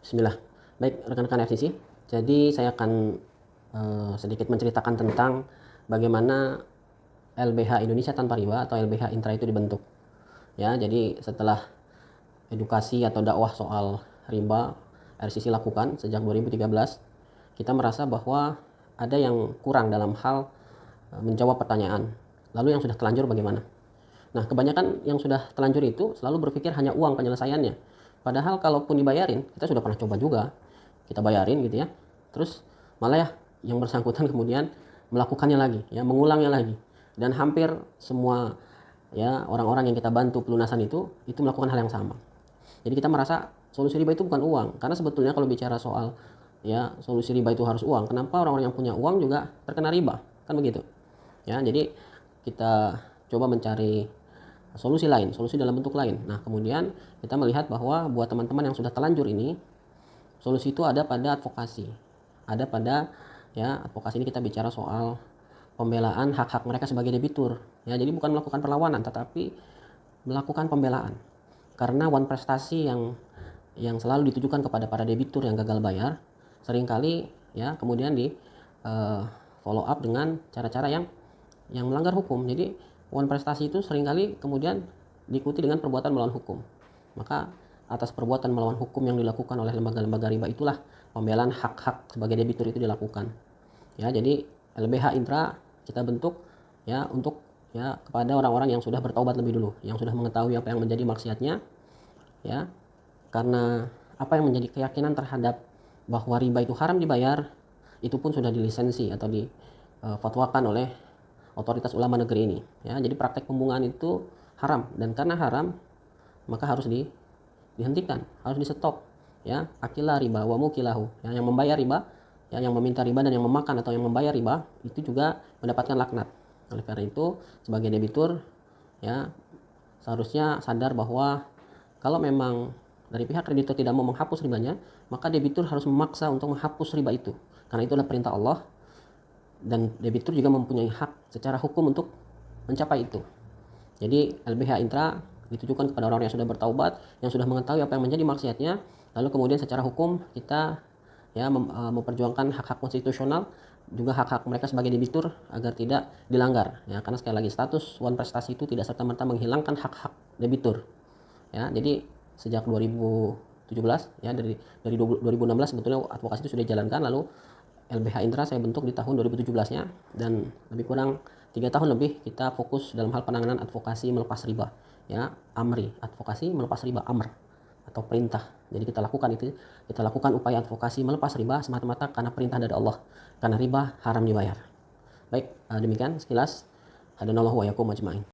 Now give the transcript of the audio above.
Bismillah. Baik, rekan-rekan FCC. Jadi saya akan sedikit menceritakan tentang bagaimana LBH Indonesia Tanpa Riba atau LBH Intra itu dibentuk. Ya, jadi setelah edukasi atau dakwah soal riba RCC lakukan sejak 2013, kita merasa bahwa ada yang kurang dalam hal menjawab pertanyaan. Lalu yang sudah telanjur bagaimana? Nah, kebanyakan yang sudah telanjur itu selalu berpikir hanya uang penyelesaiannya. Padahal kalaupun dibayarin, kita sudah pernah coba juga, kita bayarin gitu ya. Terus malah ya yang bersangkutan kemudian melakukannya lagi, ya, mengulangnya lagi. Dan hampir semua ya orang-orang yang kita bantu pelunasan itu melakukan hal yang sama. Jadi kita merasa solusi riba itu bukan uang, karena sebetulnya kalau bicara soal ya solusi riba itu harus uang. Kenapa orang-orang yang punya uang juga terkena riba? Kan begitu. Ya, jadi kita coba mencari solusi lain, solusi dalam bentuk lain. Nah, kemudian kita melihat bahwa buat teman-teman yang sudah telanjur ini, solusi itu ada pada advokasi. Ada pada ya advokasi ini kita bicara soal pembelaan hak-hak mereka sebagai debitur. Ya, jadi bukan melakukan perlawanan tetapi melakukan pembelaan. Karena one prestasi yang selalu ditujukan kepada para debitur yang gagal bayar, seringkali ya kemudian di follow up dengan cara-cara yang melanggar hukum. Jadi one prestasi itu seringkali kemudian diikuti dengan perbuatan melawan hukum. Maka atas perbuatan melawan hukum yang dilakukan oleh lembaga-lembaga riba itulah pembelaan hak-hak sebagai debitur itu dilakukan. Ya, jadi LBH Intra kita bentuk ya untuk ya kepada orang-orang yang sudah bertaubat lebih dulu, yang sudah mengetahui apa yang menjadi maksiatnya, ya. Karena apa yang menjadi keyakinan terhadap bahwa riba itu haram dibayar, itu pun sudah dilisensi atau difatwakan oleh otoritas ulama negeri ini, ya. Jadi praktek pembungaan itu haram, dan karena haram maka harus dihentikan, harus di-stop, ya. Akilah riba wa mukilahu, ya, yang membayar riba, ya, yang meminta riba dan yang memakan atau yang membayar riba itu juga mendapatkan laknat. Oleh karena itu sebagai debitur ya seharusnya sadar bahwa kalau memang dari pihak kreditur tidak mau menghapus ribanya, maka debitur harus memaksa untuk menghapus riba itu, karena itu adalah perintah Allah dan debitur juga mempunyai hak secara hukum untuk mencapai itu. Jadi LBH Intra ditujukan kepada orang yang sudah bertaubat, yang sudah mengetahui apa yang menjadi maksiatnya, lalu kemudian secara hukum kita ya memperjuangkan hak-hak konstitusional, juga hak-hak mereka sebagai debitur agar tidak dilanggar, ya. Karena sekali lagi status one prestasi itu tidak serta-merta menghilangkan hak-hak debitur, ya. Jadi sejak 2017 ya dari 2016 sebetulnya advokasi itu sudah dijalankan, lalu LBH Intra saya bentuk di tahun 2017-nya, dan lebih kurang 3 tahun lebih kita fokus dalam hal penanganan advokasi melepas riba, ya, AMRI, advokasi melepas riba, AMR atau perintah. Jadi kita lakukan upaya advokasi melepas riba semata-mata karena perintah dari Allah, karena riba haram dibayar. Baik, demikian sekilas. Hadanallahu wa yakum ajmain.